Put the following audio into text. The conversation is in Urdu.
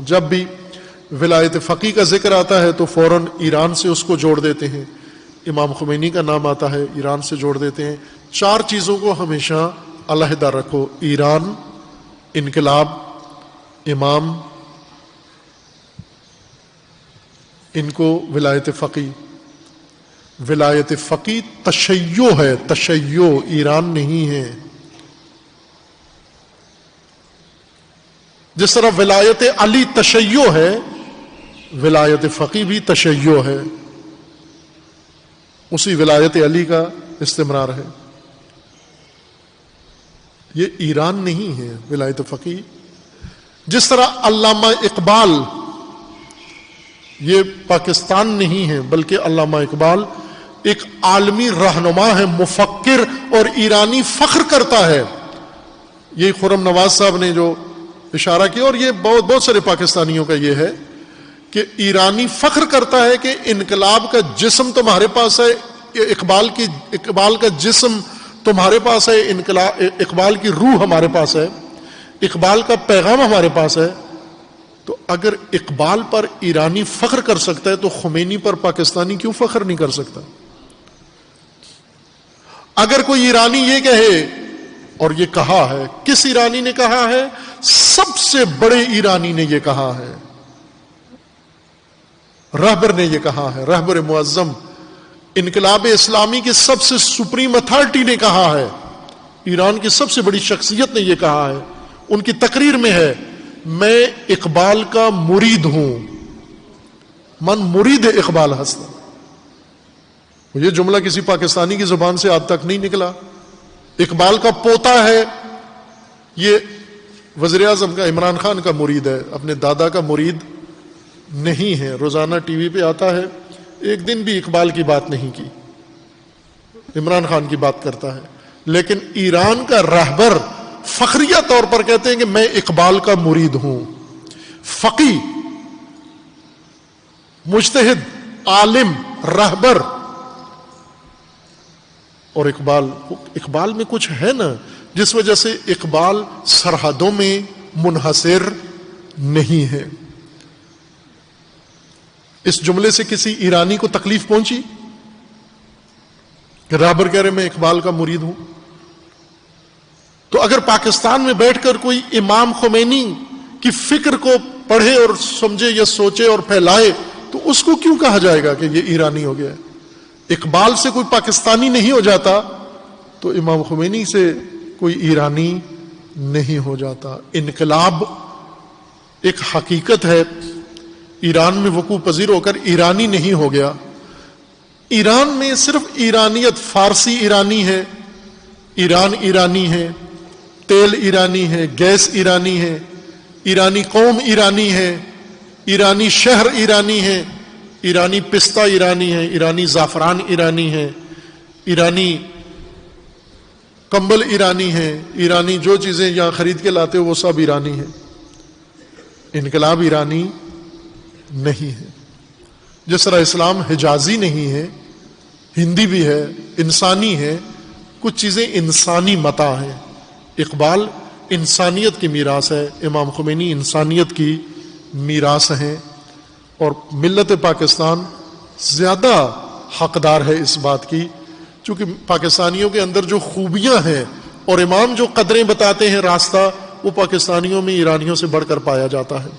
جب بھی ولایت فقی کا ذکر آتا ہے تو فوراً ایران سے اس کو جوڑ دیتے ہیں، امام خمینی کا نام آتا ہے ایران سے جوڑ دیتے ہیں۔ چار چیزوں کو ہمیشہ علیحدہ رکھو، ایران، انقلاب، امام، ان کو ولایت فقی۔ ولایت فقی تشیع ہے، تشیع، ایران نہیں ہے۔ جس طرح ولایت علی تشیع ہے، ولایت فقی بھی تشیع ہے، اسی ولایت علی کا استمرار ہے۔ یہ ایران نہیں ہے ولایت فقی۔ جس طرح علامہ اقبال یہ پاکستان نہیں ہے، بلکہ علامہ اقبال ایک عالمی رہنما ہے، مفکر، اور ایرانی فخر کرتا ہے۔ یہ خرم نواز صاحب نے جو اشارہ کیا، اور یہ بہت سارے پاکستانیوں کا یہ ہے کہ ایرانی فخر کرتا ہے کہ انقلاب کا جسم تمہارے پاس ہے، اقبال کا جسم تمہارے پاس ہے، اقبال کی روح ہمارے پاس ہے، اقبال کا پیغام ہمارے پاس ہے۔ تو اگر اقبال پر ایرانی فخر کر سکتا ہے تو خمینی پر پاکستانی کیوں فخر نہیں کر سکتا؟ اگر کوئی ایرانی یہ کہے، اور یہ کہا ہے، کس ایرانی نے کہا ہے؟ سب سے بڑے ایرانی نے یہ کہا ہے، رہبر نے یہ کہا ہے، رہبر معظم انقلاب اسلامی کی سب سے سپریم اتھارٹی نے کہا ہے، ایران کی سب سے بڑی شخصیت نے یہ کہا ہے، ان کی تقریر میں ہے، میں اقبال کا مرید ہوں، من مرید اقبال ہستا۔ یہ جملہ کسی پاکستانی کی زبان سے آج تک نہیں نکلا۔ اقبال کا پوتا ہے، یہ وزیر اعظم کا، عمران خان کا مرید ہے، اپنے دادا کا مرید نہیں ہے۔ روزانہ ٹی وی پہ آتا ہے، ایک دن بھی اقبال کی بات نہیں کی، عمران خان کی بات کرتا ہے۔ لیکن ایران کا رہبر فخریہ طور پر کہتے ہیں کہ میں اقبال کا مرید ہوں، فقی، مجتہد، عالم، رہبر۔ اور اقبال میں کچھ ہے نا جس وجہ سے اقبال سرحدوں میں منحصر نہیں ہے۔ اس جملے سے کسی ایرانی کو تکلیف پہنچی کہ رہبر کہہ رہے میں اقبال کا مرید ہوں؟ تو اگر پاکستان میں بیٹھ کر کوئی امام خمینی کی فکر کو پڑھے اور سمجھے یا سوچے اور پھیلائے تو اس کو کیوں کہا جائے گا کہ یہ ایرانی ہو گیا ہے؟ اقبال سے کوئی پاکستانی نہیں ہو جاتا تو امام خمینی سے کوئی ایرانی نہیں ہو جاتا۔ انقلاب ایک حقیقت ہے، ایران میں وقوع پذیر ہو کر ایرانی نہیں ہو گیا۔ ایران میں صرف ایرانیت، فارسی ایرانی ہے، ایران ایرانی ہے، تیل ایرانی ہے، گیس ایرانی ہے، ایرانی قوم ایرانی ہے، ایرانی شہر ایرانی ہے، ایرانی پستہ ایرانی ہے، ایرانی زعفران ایرانی ہے، ایرانی کمبل ایرانی ہے، ایرانی جو چیزیں یہاں خرید کے لاتے ہو وہ سب ایرانی ہے۔ انقلاب ایرانی نہیں ہے۔ جس طرح اسلام حجازی نہیں ہے، ہندی بھی ہے، انسانی ہے، کچھ چیزیں انسانی متاع ہیں۔ اقبال انسانیت کی میراث ہے، امام خمینی انسانیت کی میراث ہیں، اور ملت پاکستان زیادہ حقدار ہے اس بات کی، چونکہ پاکستانیوں کے اندر جو خوبیاں ہیں اور امام جو قدریں بتاتے ہیں، راستہ، وہ پاکستانیوں میں ایرانیوں سے بڑھ کر پایا جاتا ہے۔